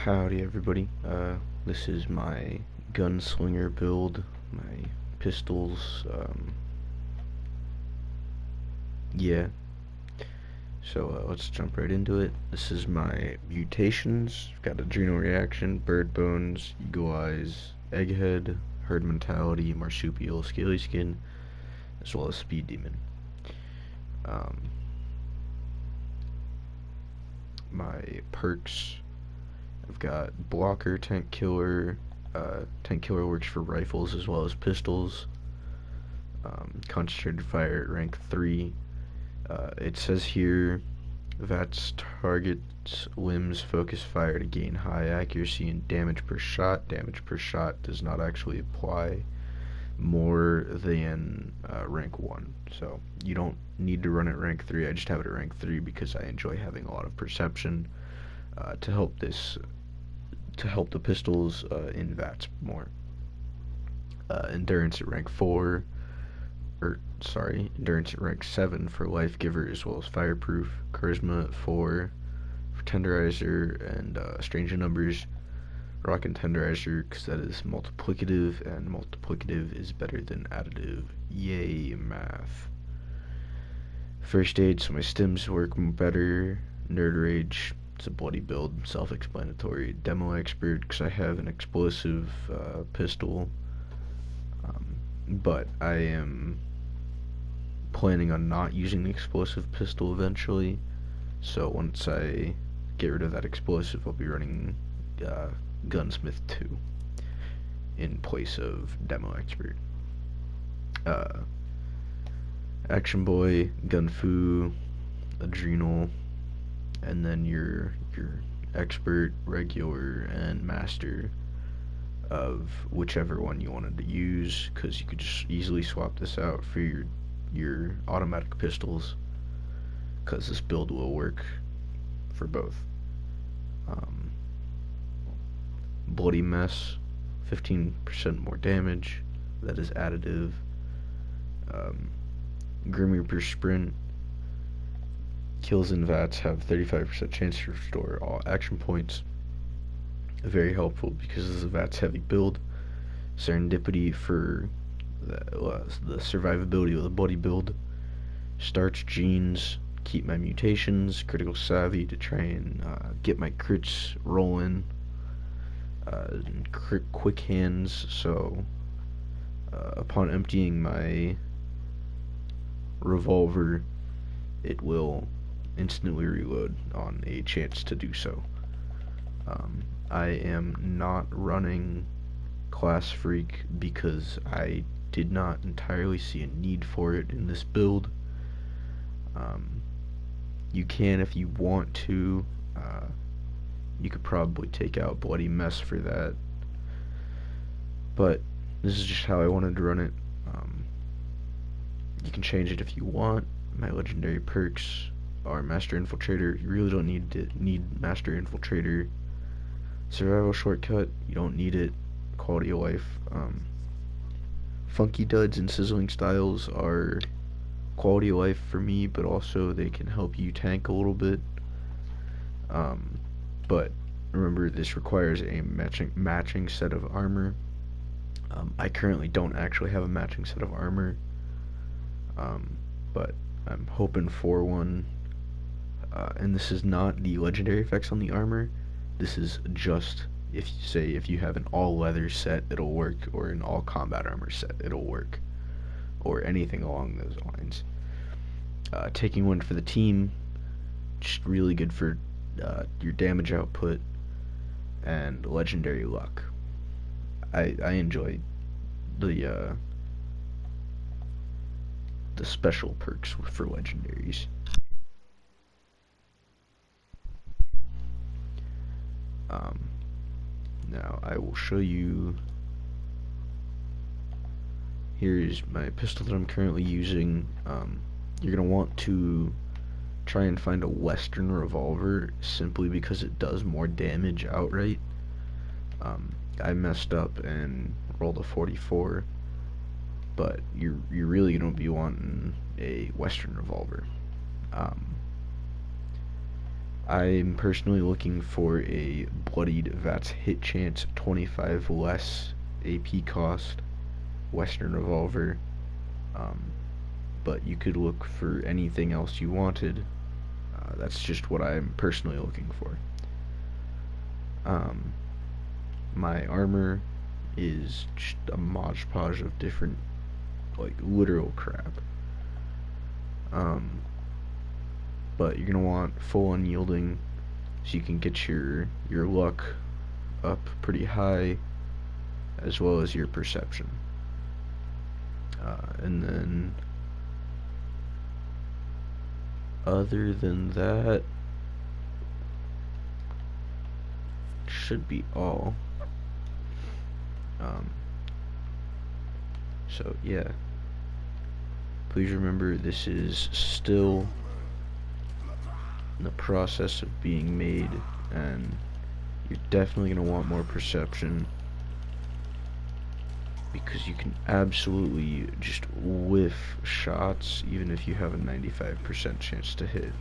Howdy everybody, this is my gunslinger build, my pistols, yeah, so let's jump right into it. This is my mutations. Got adrenal reaction, bird bones, eagle eyes, egghead, herd mentality, marsupial, scaly skin, as well as speed demon. My perks, I've got blocker, tank killer. Tank killer works for rifles as well as pistols. Concentrated fire at rank 3. It says here VATS targets limbs focus fire to gain high accuracy and damage per shot. Damage per shot does not actually apply more than rank 1, so you don't need to run at rank 3. I just have it at rank 3 because I enjoy having a lot of perception to help the pistols in VATS more. Endurance at rank 4, endurance at rank 7 for Life Giver as well as Fireproof. Charisma at 4 for Tenderizer and Strange in Numbers. Rockin' Tenderizer because that is multiplicative, and multiplicative is better than additive. Yay, math. First aid, so my stims work better. Nerd Rage, it's a bloody build, self-explanatory. Demo Expert because I have an explosive pistol, but I am planning on not using the explosive pistol eventually, so once I get rid of that explosive I'll be running Gunsmith 2 in place of Demo Expert. Action Boy, Gunfu, Adrenal, and then your Expert, Regular, and Master of whichever one you wanted to use, because you could just easily swap this out for your automatic pistols, because this build will work for both. Bloody Mess, 15% more damage, that is additive. Grim Reaper Sprint, kills in VATS have 35% chance to restore all action points. Very helpful because this is a VATS heavy build. Serendipity for the survivability of the bloody build. Starch Genes, keep my mutations. Critical Savvy to try and get my crits rolling. Quick Hands, so upon emptying my revolver it will instantly reload on a chance to do so. I am not running Class Freak because I did not entirely see a need for it in this build. You can if you want to. You could probably take out Bloody Mess for that, but this is just how I wanted to run it. You can change it if you want. My legendary perks are Master Infiltrator. You really don't need Master Infiltrator. Survival Shortcut, you don't need it. Quality of Life. Funky Duds and Sizzling Styles are quality of life for me, but also they can help you tank a little bit. But remember, this requires a matching set of armor. I currently don't actually have a matching set of armor, but I'm hoping for one. And this is not the legendary effects on the armor. This is just if you have an all leather set, it'll work, or an all combat armor set, it'll work, or anything along those lines. Taking one for the team, just really good for your damage output and legendary luck. I enjoy the special perks for legendaries. Now I will show you. Here's my pistol that I'm currently using. You're gonna want to try and find a Western revolver simply because it does more damage outright. I messed up and rolled a 44, but you're really gonna be wanting a Western revolver. I'm personally looking for a Bloodied Vats hit chance, 25 less AP cost, Western revolver. But you could look for anything else you wanted. That's just what I'm personally looking for. My armor is just a modge podge of different, like, literal crap. But you're gonna want full unyielding, so you can get your luck up pretty high, as well as your perception. And then, other than that, should be all. So yeah, please remember this is still in the process of being made, and you're definitely going to want more perception, because you can absolutely just whiff shots even if you have a 95% chance to hit.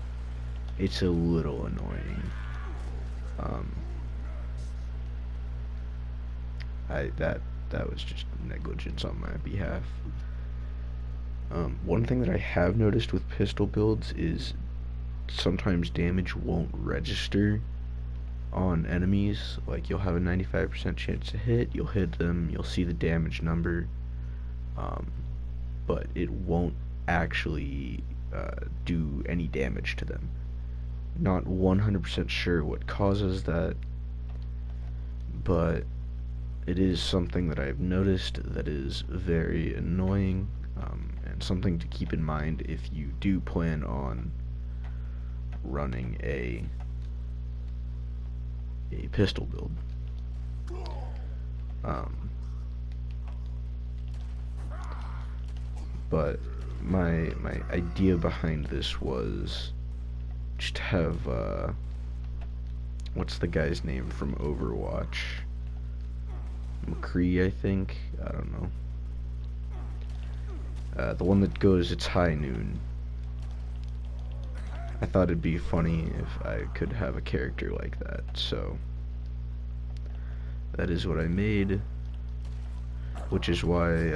It's a little annoying. That was just negligence on my behalf. One thing that I have noticed with pistol builds is sometimes damage won't register on enemies. Like, you'll have a 95% chance to hit, you'll hit them, you'll see the damage number, but it won't actually do any damage to them. Not 100% sure what causes that, but it is something that I've noticed that is very annoying, and something to keep in mind if you do plan on running a pistol build. But my idea behind this was just to have what's the guy's name from Overwatch? McCree, I think. I don't know. The one that goes, "It's high noon." I thought it'd be funny if I could have a character like that, so that is what I made, which is why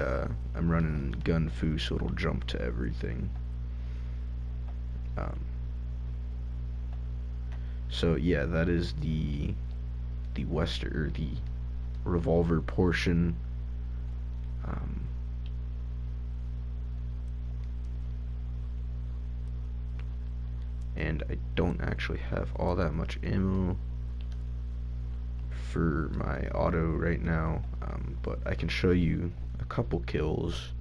I'm running Gun Fu, so it'll jump to everything. So yeah, that is the Western, or the revolver portion. And I don't actually have all that much ammo for my auto right now, but I can show you a couple kills.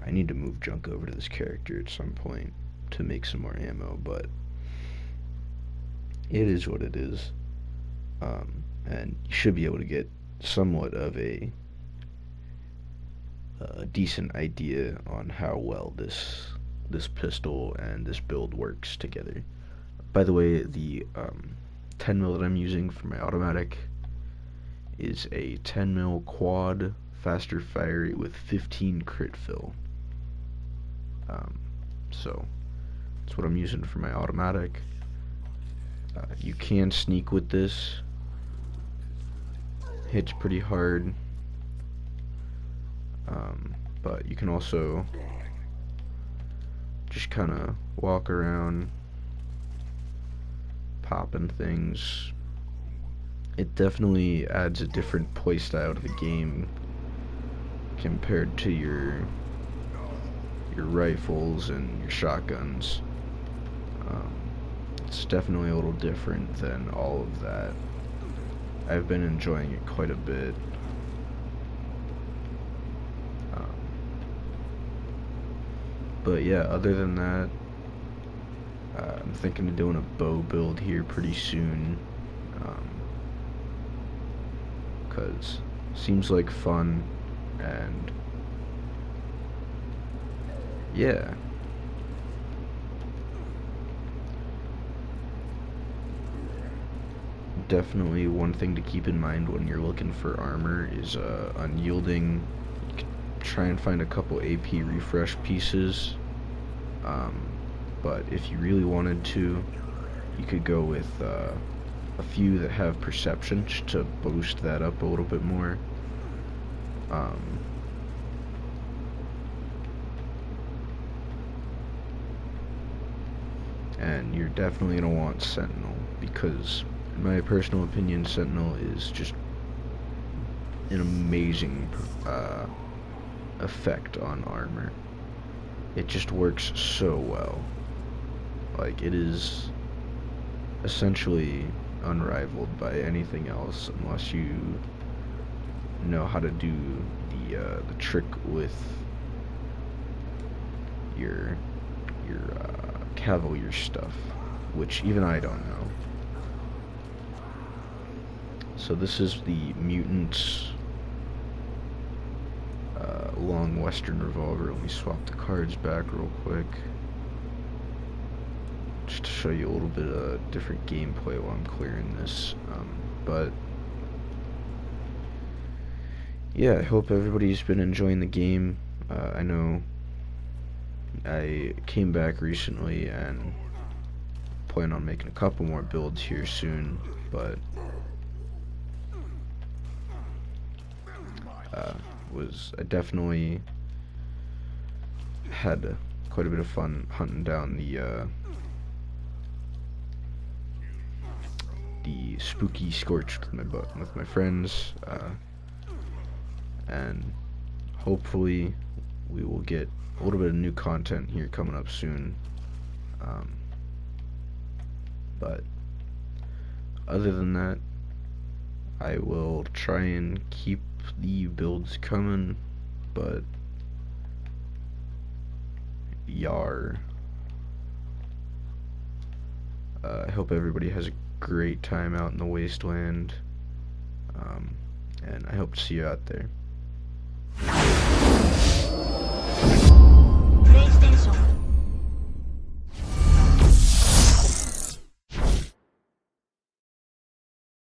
I need to move junk over to this character at some point to make some more ammo, but it is what it is. And you should be able to get somewhat of a decent idea on how well this pistol and this build works together. By the way, the 10 mil that I'm using for my automatic is a 10 mil quad faster fire rate with 15 crit fill. So that's what I'm using for my automatic. You can sneak with this. Hits pretty hard, but you can also just kind of walk around popping things. It definitely adds a different playstyle to the game compared to your rifles and your shotguns. It's definitely a little different than all of that. I've been enjoying it quite a bit. But yeah, other than that, I'm thinking of doing a bow build here pretty soon, because seems like fun, and yeah. Definitely one thing to keep in mind when you're looking for armor is unyielding. You can try and find a couple AP refresh pieces, but if you really wanted to, you could go with a few that have perception to boost that up a little bit more. And you're definitely going to want Sentinel, because in my personal opinion, Sentinel is just an amazing effect on armor. It just works so well. Like, it is essentially unrivaled by anything else, unless you know how to do the trick with your Cavalier stuff, which even I don't know. So this is the Mutant's long Western revolver. Let me swap the cards back real quick, just to show you a little bit of different gameplay while I'm clearing this. But yeah, I hope everybody's been enjoying the game. I know I came back recently and plan on making a couple more builds here soon, but I definitely had quite a bit of fun hunting down the spooky Scorch with my friends, and hopefully we will get a little bit of new content here coming up soon. But other than that, I will try and keep the builds coming, but yar. I hope everybody has a great time out in the wasteland, and I hope to see you out there.